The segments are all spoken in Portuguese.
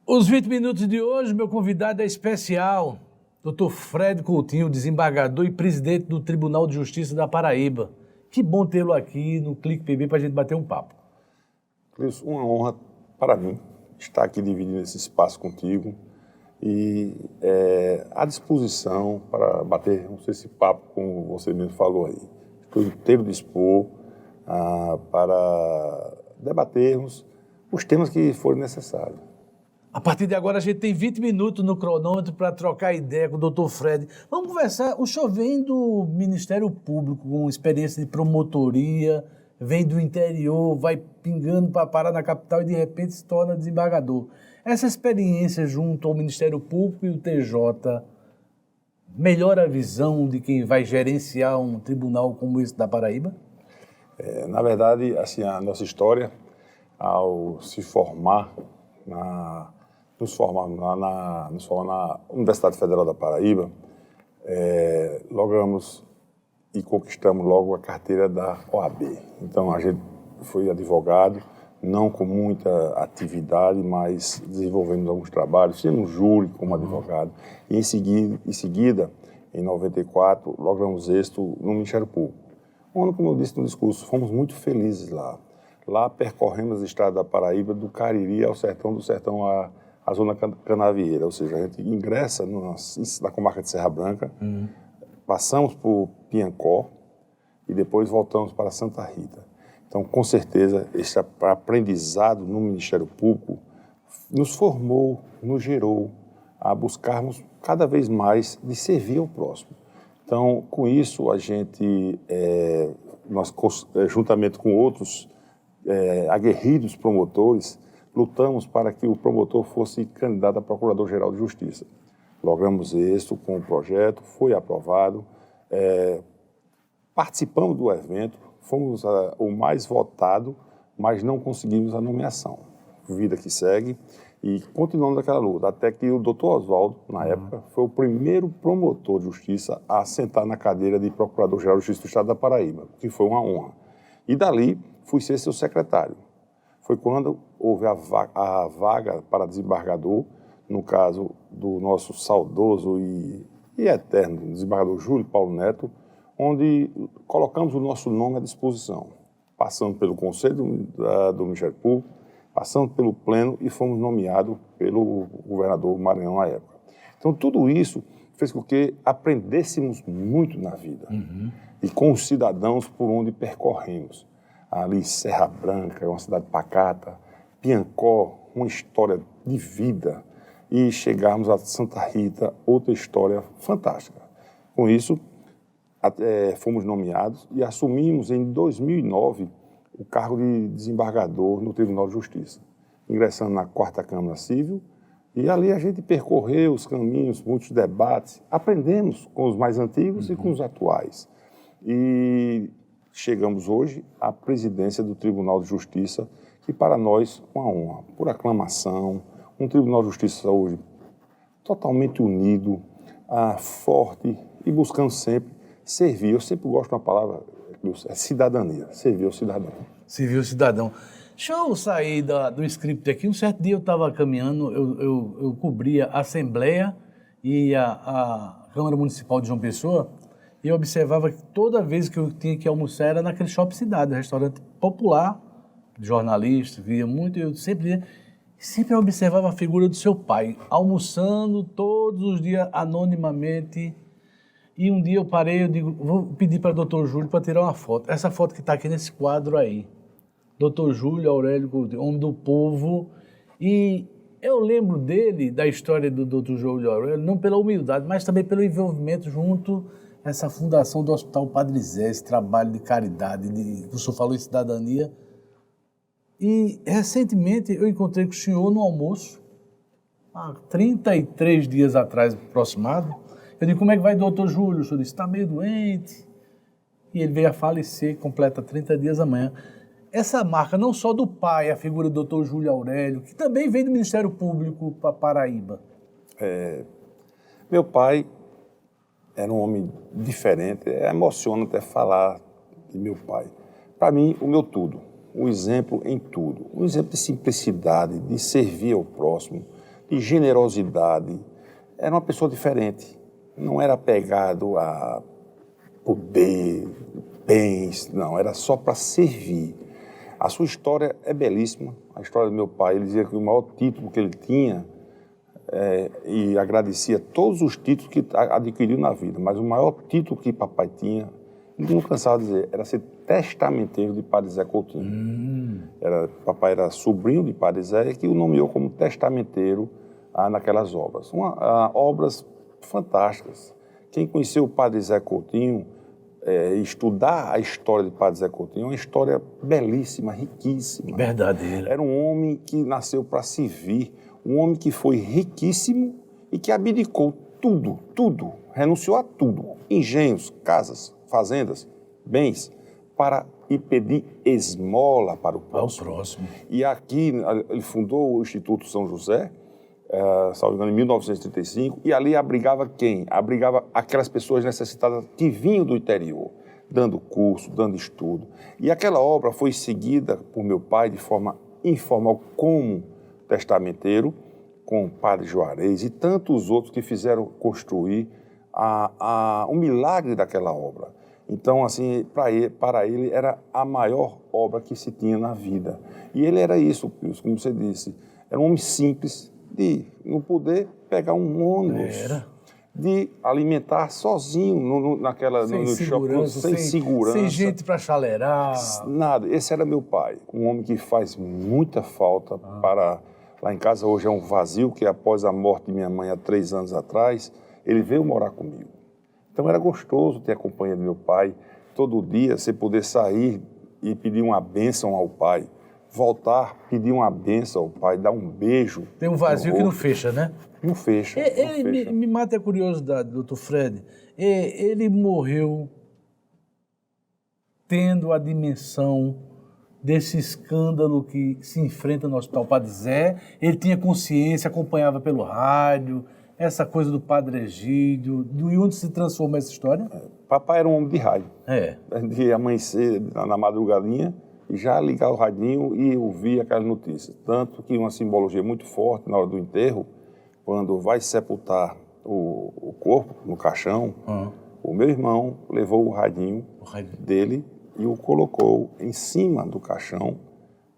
Os 20 minutos de hoje, meu convidado é especial, Dr. Fred Coutinho, desembargador e presidente do Tribunal de Justiça da Paraíba. Que bom tê-lo aqui no Clique PB para a gente bater um papo. Cleilson, uma honra para mim estar aqui dividindo esse espaço contigo e à disposição para bater esse papo, como você mesmo falou aí. Estou inteiro dispor para debatermos os temas que forem necessários. A partir de agora, a gente tem 20 minutos no cronômetro para trocar ideia com o Dr. Fred. Vamos conversar. O senhor vem do Ministério Público, com experiência de promotoria, vem do interior, vai pingando para parar na capital e, de repente, se torna desembargador. Essa experiência junto ao Ministério Público e o TJ melhora a visão de quem vai gerenciar um tribunal como esse da Paraíba? Na verdade, assim, a nossa história, ao se formar nos formamos na Universidade Federal da Paraíba, logramos e conquistamos logo a carteira da OAB. Então, a gente foi advogado, não com muita atividade, mas desenvolvendo alguns trabalhos, fizemos júri como advogado, e em seguida, em 94, logramos êxito no Ministério Público. Onde, como eu disse no discurso, fomos muito felizes lá. Lá percorremos o estado da Paraíba, do Cariri ao sertão, do sertão à zona canavieira, ou seja, a gente ingressa na comarca de Serra Branca, passamos por Piancó e depois voltamos para Santa Rita. Então, com certeza, esse aprendizado no Ministério Público nos formou, nos gerou a buscarmos cada vez mais de servir ao próximo. Então, com isso, a gente, nós juntamente com outros aguerridos promotores, lutamos para que o promotor fosse candidato a Procurador-Geral de Justiça. Logramos êxito com o projeto, foi aprovado, participamos do evento, fomos o mais votado, mas não conseguimos a nomeação. Vida que segue e continuamos naquela luta, até que o doutor Oswaldo, na época, foi o primeiro promotor de justiça a sentar na cadeira de Procurador-Geral de Justiça do Estado da Paraíba, que foi uma honra. E dali fui ser seu secretário. Foi quando houve a vaga para desembargador, no caso do nosso saudoso e eterno desembargador Júlio Paulo Neto, onde colocamos o nosso nome à disposição, passando pelo Conselho do Ministério Público, passando pelo Pleno e fomos nomeados pelo governador Maranhão na época. Então, tudo isso fez com que aprendêssemos muito na vida e com os cidadãos por onde percorremos. Ali, Serra Branca, uma cidade pacata, Piancó, uma história de vida, e chegarmos a Santa Rita, outra história fantástica. Com isso, fomos nomeados e assumimos em 2009 o cargo de desembargador no Tribunal de Justiça, ingressando na 4ª Câmara Civil, e ali a gente percorreu os caminhos, muitos debates, aprendemos com os mais antigos e com os atuais. E chegamos hoje à presidência do Tribunal de Justiça, que para nós é uma honra, por aclamação, um Tribunal de Justiça hoje totalmente unido, forte e buscando sempre servir. Eu sempre gosto de uma palavra, é cidadania, servir ao cidadão. Servir ao cidadão. Deixa eu sair do script aqui. Um certo dia eu estava caminhando, eu cobria a Assembleia e a Câmara Municipal de João Pessoa, e eu observava que toda vez que eu tinha que almoçar era naquele Shopping Cidade, um restaurante popular, jornalista, via muito, eu sempre observava a figura do seu pai, almoçando todos os dias anonimamente. E um dia eu parei, eu digo, vou pedir para o Dr. Júlio para tirar uma foto. Essa foto que está aqui nesse quadro aí. Dr. Júlio Aurélio Coutinho, homem do povo. E eu lembro dele, da história do Dr. Júlio Aurélio, não pela humildade, mas também pelo envolvimento junto a essa fundação do Hospital Padre Zé, esse trabalho de caridade, o senhor falou em cidadania. E recentemente eu encontrei com o senhor no almoço, há 33 dias atrás, aproximado. Eu digo, como é que vai, doutor Júlio? O senhor disse, está meio doente. E ele veio a falecer, completa 30 dias amanhã. Essa marca, não só do pai, a figura do doutor Júlio Aurélio, que também veio do Ministério Público para Paraíba. Meu pai era um homem diferente, emociona até falar de meu pai. Para mim, o meu tudo, um exemplo em tudo, um exemplo de simplicidade, de servir ao próximo, de generosidade. Era uma pessoa diferente. Não era apegado a poder, bens, não. Era só para servir. A sua história é belíssima. A história do meu pai, ele dizia que o maior título que ele tinha, e agradecia todos os títulos que adquiriu na vida, mas o maior título que papai tinha, ele não cansava de dizer, era ser testamenteiro de Padre Zé Coutinho. Papai era sobrinho de Padre Zé, que o nomeou como testamenteiro naquelas obras. Obras fantásticas. Quem conheceu o Padre Zé Coutinho, estudar a história de Padre Zé Coutinho, é uma história belíssima, riquíssima. Verdadeira. Era um homem que nasceu para servir, um homem que foi riquíssimo e que abdicou tudo, renunciou a tudo, engenhos, casas, fazendas, bens, para ir pedir esmola para o próximo. E aqui ele fundou o Instituto São José, salvo engano, em 1935, e ali abrigava quem? Abrigava aquelas pessoas necessitadas que vinham do interior, dando curso, dando estudo. E aquela obra foi seguida por meu pai de forma informal como testamenteiro, com o Padre Juarez e tantos outros que fizeram construir o milagre daquela obra. Então, assim, para ele era a maior obra que se tinha na vida. E ele era isso, Pius, como você disse, era um homem simples, de não poder pegar um ônibus, de alimentar sozinho no shopping, sem segurança. Sem gente para chaleirar. Nada. Esse era meu pai, um homem que faz muita falta para... Lá em casa hoje é um vazio, que após a morte de minha mãe há 3 anos atrás, ele veio morar comigo. Então era gostoso ter a companhia do meu pai, todo dia você poder sair e pedir uma bênção ao pai, voltar, pedir uma bênção ao pai, dar um beijo. Tem um vazio que não fecha, né? Não fecha. Me mata a curiosidade, doutor Fred. Ele morreu tendo a dimensão desse escândalo que se enfrenta no Hospital Padre Zé. Ele tinha consciência, acompanhava pelo rádio, essa coisa do Padre Egídio, e onde se transforma essa história? Papai era um homem de rádio. De amanhecer na madrugadinha, e já ligar o radinho e ouvir aquelas notícias. Tanto que uma simbologia muito forte na hora do enterro, quando vai sepultar o corpo no caixão, o meu irmão levou o radinho dele e o colocou em cima do caixão,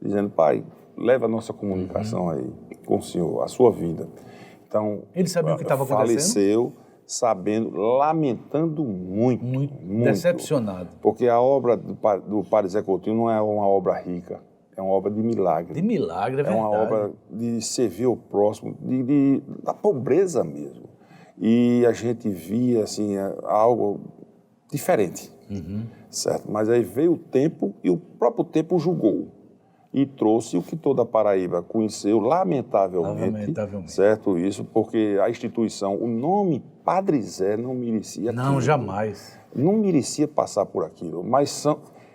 dizendo, pai, leva a nossa comunicação aí com o senhor, a sua vida. Então, ele sabia o que estava acontecendo? Faleceu sabendo, lamentando muito. Decepcionado. Porque a obra do Padre Zé Coutinho não é uma obra rica, é uma obra de milagre. De milagre, é verdade. É uma obra de servir ao próximo, da pobreza mesmo. E a gente via, assim, algo diferente, certo? Mas aí veio o tempo e o próprio tempo julgou. E trouxe o que toda a Paraíba conheceu, lamentavelmente, certo? Isso, porque a instituição, o nome Padre Zé não merecia aquilo. Não, jamais. Não merecia passar por aquilo, mas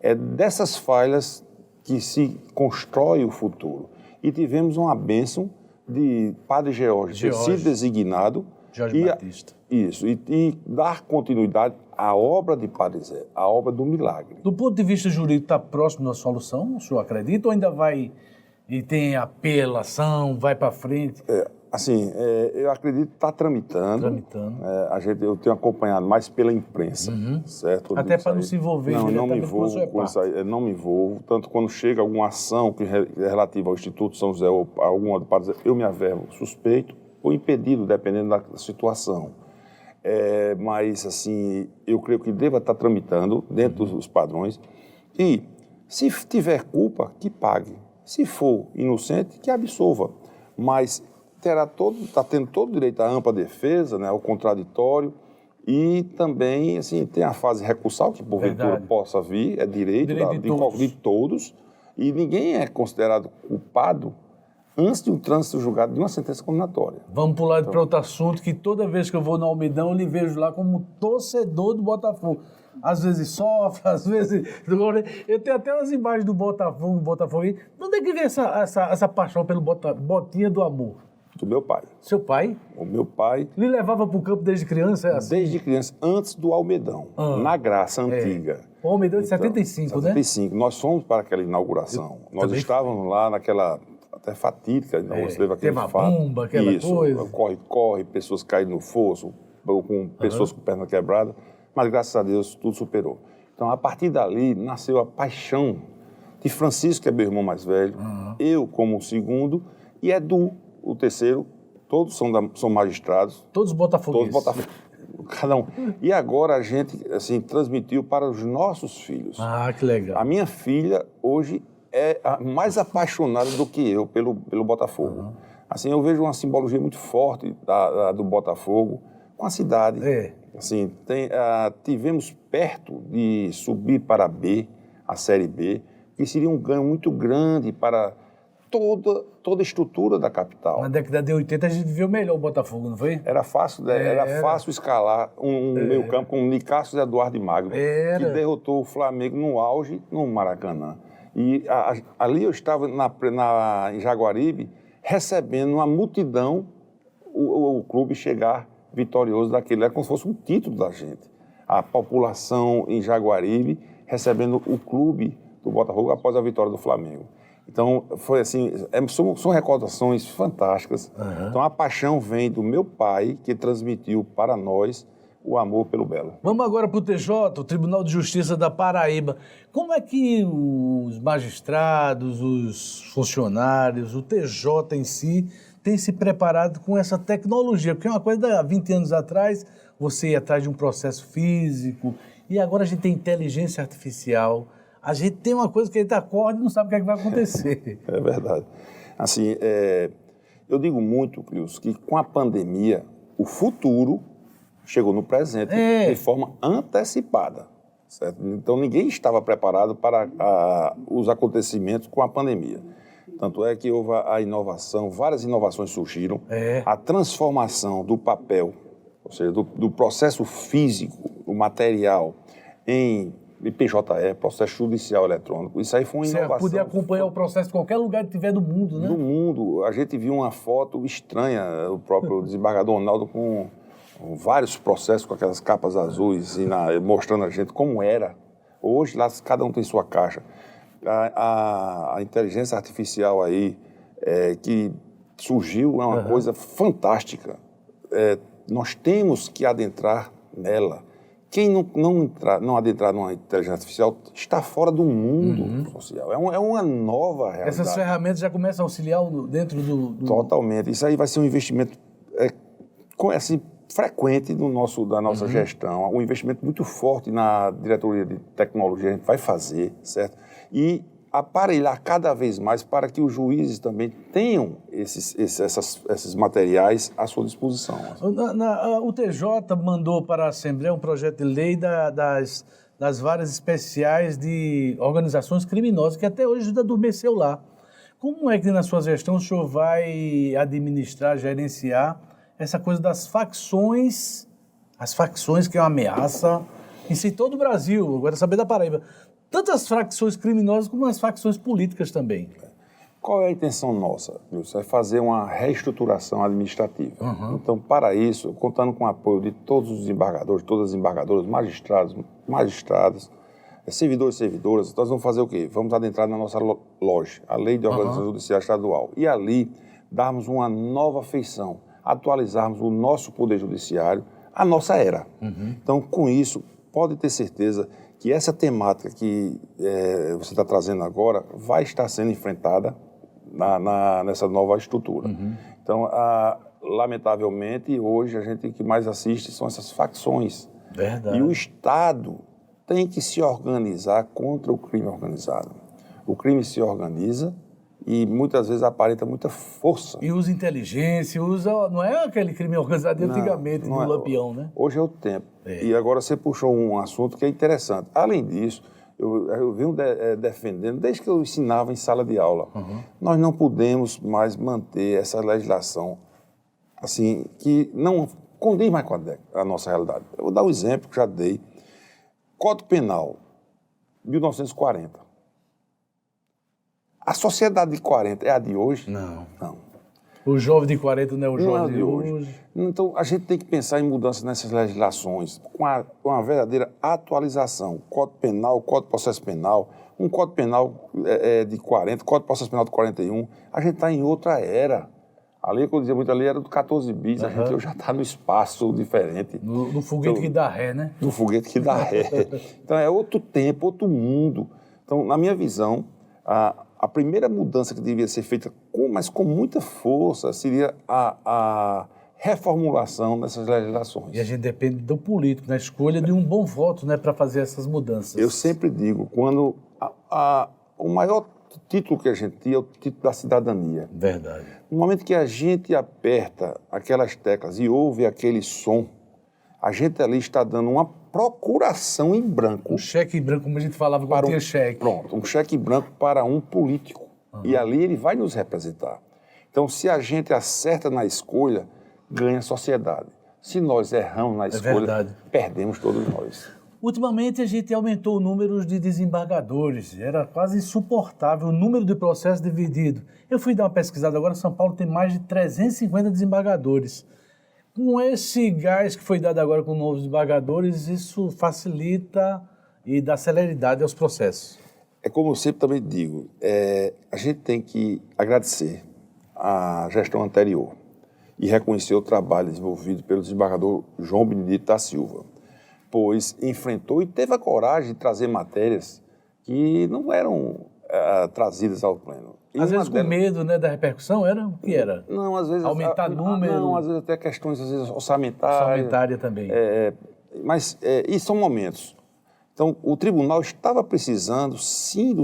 é dessas falhas que se constrói o futuro. E tivemos uma bênção de Padre George ter sido designado. Jorge Batista. Isso, e dar continuidade à obra de Padre Zé, à obra do milagre. Do ponto de vista jurídico, está próximo da solução, o senhor acredita, ou ainda vai e tem apelação, vai para frente? Eu acredito que está tramitando. Eu tenho acompanhado mais pela imprensa, certo? Até para não se envolver não me envolvo com isso aí, não me envolvo. Tanto quando chega alguma ação que é relativa ao Instituto São José ou alguma do Padre Zé, eu me averbo suspeito ou impedido, dependendo da situação. Mas, assim, eu creio que deva estar tramitando dentro dos padrões. E, se tiver culpa, que pague. Se for inocente, que absolva. Mas está tendo todo o direito à ampla defesa, né, ao contraditório, e também, assim, tem a fase recursal, que porventura possa vir, é direito de todos, e ninguém é considerado culpado antes de um trânsito julgado de uma sentença condenatória. Vamos pular para outro assunto, que toda vez que eu vou no Almedão, eu lhe vejo lá como torcedor do Botafogo. Às vezes sofre, às vezes... Eu tenho até umas imagens do Botafogo. De onde é que vem essa paixão pelo Botinha do Amor? Do meu pai. Seu pai? O meu pai... Lhe levava para o campo desde criança? É assim? Desde criança, antes do Almedão, na Graça Antiga. O Almedão de 75, né? 75. Nós fomos para aquela inauguração. Nós estávamos lá naquela até fatídica. Você teve aquele teve uma fato. bomba, aquela coisa. Corre, pessoas caem no fosso, com pessoas com perna quebrada, mas graças a Deus tudo superou. Então, a partir dali, nasceu a paixão de Francisco, que é meu irmão mais velho, eu como o segundo, e Edu, o terceiro, todos são magistrados. Todos botafoguenses. Todos botafoguenses. Cada um. E agora a gente, assim, transmitiu para os nossos filhos. Ah, que legal. A minha filha, hoje, é mais apaixonada do que eu pelo Botafogo. Assim, eu vejo uma simbologia muito forte do Botafogo com a cidade. Assim, tivemos perto de subir para a Série B, que seria um ganho muito grande para toda a estrutura da capital. Na década de 80 a gente viu melhor o Botafogo, não foi? Era fácil escalar um meio campo com Nicásio e Eduardo Magno, que derrotou o Flamengo no auge no Maracanã. E ali eu estava em Jaguaribe recebendo uma multidão, o clube chegar vitorioso daquele. Era como se fosse um título da gente. A população em Jaguaribe recebendo o clube do Botafogo após a vitória do Flamengo. Então, foi assim, são recordações fantásticas. Então, a paixão vem do meu pai, que transmitiu para nós o amor pelo Belo. Vamos agora para o TJ, o Tribunal de Justiça da Paraíba. Como é que os magistrados, os funcionários, o TJ em si, tem se preparado com essa tecnologia? Porque é uma coisa, há 20 anos atrás, você ia atrás de um processo físico, e agora a gente tem inteligência artificial. A gente tem uma coisa que a gente acorda e não sabe o que é que vai acontecer. É verdade. Assim, eu digo muito, Clius, que com a pandemia, o futuro chegou no presente de forma antecipada. Certo? Então, ninguém estava preparado para os acontecimentos com a pandemia. Tanto é que houve a inovação, várias inovações surgiram. A transformação do papel, ou seja, do processo físico, o material, em PJE, processo judicial eletrônico. Isso aí foi uma inovação. Você poder acompanhar o processo em qualquer lugar que tiver do mundo, né? Do mundo. A gente viu uma foto estranha, o próprio desembargador Ronaldo com vários processos com aquelas capas azuis, mostrando a gente como era. Hoje, lá, cada um tem sua caixa. A inteligência artificial aí, que surgiu, é uma coisa fantástica. Nós temos que adentrar nela. Quem não adentrar numa inteligência artificial está fora do mundo social. É uma nova realidade. Essas ferramentas já começam a auxiliar dentro do... Totalmente. Isso aí vai ser um investimento assim, frequente da nossa gestão. Um investimento muito forte na diretoria de tecnologia a gente vai fazer, certo? E aparelhar cada vez mais para que os juízes também tenham esses materiais à sua disposição. O TJ mandou para a Assembleia um projeto de lei das varas especiais de organizações criminosas, que até hoje ainda adormeceu lá. Como é que na sua gestão o senhor vai administrar, gerenciar essa coisa das facções, as facções que é uma ameaça, isso em todo o Brasil, agora saber da Paraíba, tanto as facções criminosas como as facções políticas também. Qual é a intenção nossa, Wilson? É fazer uma reestruturação administrativa. Então, para isso, contando com o apoio de todos os desembargadores, todas as embargadoras, magistrados, servidores e servidoras, nós vamos fazer o quê? Vamos adentrar na nossa loja, a Lei de Organização Judiciária Estadual, e ali darmos uma nova feição, atualizarmos o nosso Poder Judiciário, a nossa era. Então, com isso, pode ter certeza que essa temática que você está trazendo agora vai estar sendo enfrentada nessa nova estrutura. Então, lamentavelmente, hoje a gente o que mais assiste são essas facções. Verdade. E o Estado tem que se organizar contra o crime organizado. O crime se organiza e muitas vezes aparenta muita força. E usa inteligência, não é aquele crime organizado de antigamente, do Lampião, né? Hoje é o tempo. E agora você puxou um assunto que é interessante. Além disso, eu venho defendendo, desde que eu ensinava em sala de aula, nós não podemos mais manter essa legislação assim, que não condiz mais com a nossa realidade. Eu vou dar um exemplo que já dei. Código Penal, 1940. A sociedade de 40 é a de hoje? Não. O jovem de 40 não é o Não é o jovem de de hoje. hoje. Então, a gente tem que pensar em mudanças nessas legislações, com uma verdadeira atualização. Código Penal, Código de Processo Penal, um Código Penal de 40, Código de Processo Penal de 41. A gente está em outra era. A lei, que eu dizia muito, a lei era do 14 bis, a gente hoje já está no espaço diferente. No foguete que dá ré, né? Do foguete que dá ré. Então, é outro tempo, outro mundo. Então, na minha visão, a primeira mudança que devia ser feita, mas com muita força, seria a reformulação dessas legislações. E a gente depende do político, na escolha de um bom voto, né, para fazer essas mudanças. Eu sempre digo, quando o maior título que a gente tinha é o título da cidadania. Verdade. No momento que a gente aperta aquelas teclas e ouve aquele som, a gente ali está dando uma procuração em branco. Um cheque em branco, como a gente falava quando tinha cheque. Pronto, um cheque em branco para um político. E ali ele vai nos representar. Então, se a gente acerta na escolha, ganha a sociedade. Se nós erramos na escolha, perdemos todos nós. Ultimamente, a gente aumentou o número de desembargadores. Era quase insuportável o número de processos dividido. Eu fui dar uma pesquisada agora, São Paulo tem mais de 350 desembargadores. Com esse gás que foi dado agora com novos desembargadores, isso facilita e dá celeridade aos processos. É como eu sempre também digo, a gente tem que agradecer a gestão anterior e reconhecer o trabalho desenvolvido pelo desembargador João Benedito da Silva, pois enfrentou e teve a coragem de trazer matérias que não eram trazidas ao pleno. Às vezes com medo, né, da repercussão, era o que era? Não, às vezes... Aumentar número? Não, às vezes até questões, às vezes, orçamentárias. Orçamentária também. E são momentos. Então, o tribunal estava precisando, sim,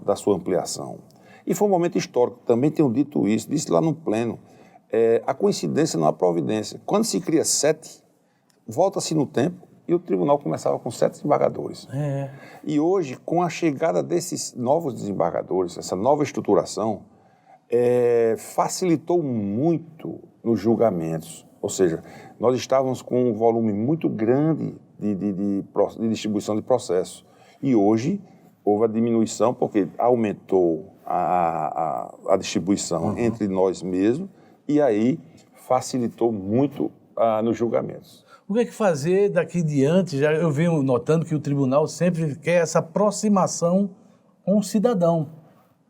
da sua ampliação. E foi um momento histórico, também tenho dito isso, disse lá no pleno, a coincidência não é a providência. Quando se cria 7, volta-se no tempo e o tribunal começava com 7 desembargadores. E hoje, com a chegada desses novos desembargadores, essa nova estruturação, facilitou muito nos julgamentos. Ou seja, nós estávamos com um volume muito grande de distribuição de processos. E hoje houve a diminuição porque aumentou a distribuição entre nós mesmos e aí facilitou muito nos julgamentos. O que é que fazer daqui em diante? Já eu venho notando que o tribunal sempre quer essa aproximação com o cidadão,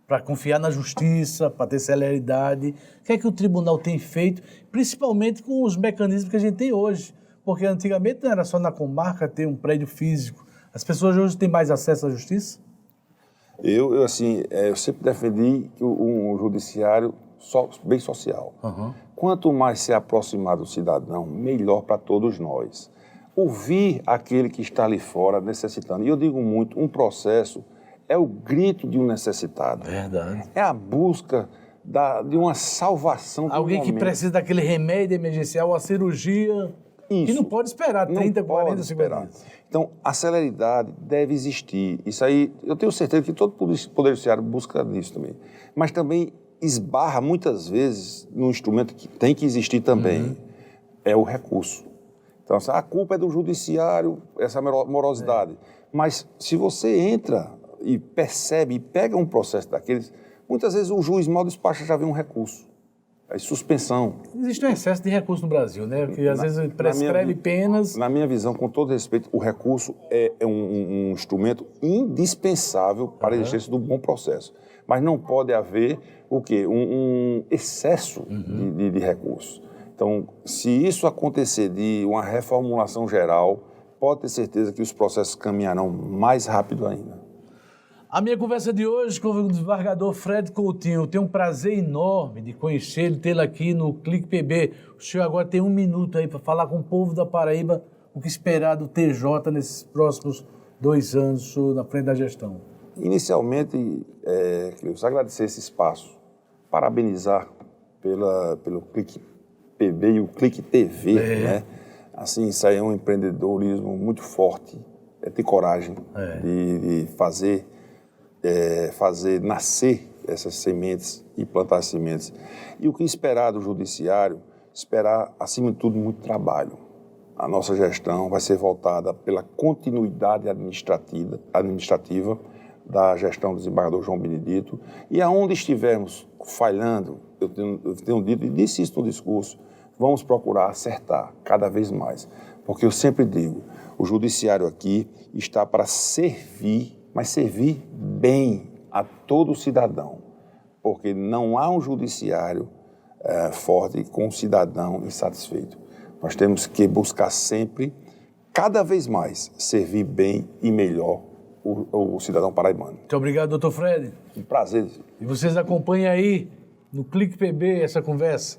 para confiar na justiça, para ter celeridade. O que é que o tribunal tem feito, principalmente com os mecanismos que a gente tem hoje? Porque antigamente não era só na comarca ter um prédio físico. As pessoas hoje têm mais acesso à justiça? Eu sempre defendi um judiciário bem social. Quanto mais se aproximar do cidadão, melhor para todos nós. Ouvir aquele que está ali fora necessitando. E eu digo muito, um processo é o grito de um necessitado. Verdade. É a busca de uma salvação. Alguém que precisa daquele remédio emergencial, a cirurgia, que não pode esperar 30, 40 segundos. Então, a celeridade deve existir. Isso aí, eu tenho certeza que todo Poder Judiciário busca nisso também. Mas também esbarra muitas vezes num instrumento que tem que existir também, é o recurso. Então, a culpa é do judiciário, essa morosidade. Mas se você entra e percebe e pega um processo daqueles, muitas vezes o juiz mal despacha já vem um recurso. É suspensão. Existe um excesso de recurso no Brasil, né? Porque às vezes prescreve penas. Na minha visão, com todo respeito, o recurso é um instrumento indispensável para a existência do bom processo. Mas não pode haver o quê? Um excesso de recursos. Então, se isso acontecer de uma reformulação geral, pode ter certeza que os processos caminharão mais rápido ainda. A minha conversa de hoje com o desembargador Fred Coutinho. Eu tenho um prazer enorme de conhecê-lo, tê-lo aqui no Clique PB. O senhor agora tem 1 minuto aí para falar com o povo da Paraíba o que esperar do TJ nesses próximos 2 anos, senhor, na frente da gestão. Inicialmente, eu agradecer esse espaço, parabenizar pelo Clique PB e o Clique TV, né? Assim, isso aí é um empreendedorismo muito forte, ter coragem de fazer nascer essas sementes e plantar as sementes. E o que esperar do judiciário? Esperar, acima de tudo, muito trabalho. A nossa gestão vai ser voltada pela continuidade administrativa da gestão do desembargador João Benedito, e aonde estivermos falhando, eu tenho dito e disse isso no discurso, vamos procurar acertar cada vez mais. Porque eu sempre digo, o judiciário aqui está para servir, mas servir bem a todo cidadão. Porque não há um judiciário forte com um cidadão insatisfeito. Nós temos que buscar sempre, cada vez mais, servir bem e melhor o cidadão paraibano. Muito obrigado, doutor Fred. Um prazer. E vocês acompanhem aí no Clique PB essa conversa.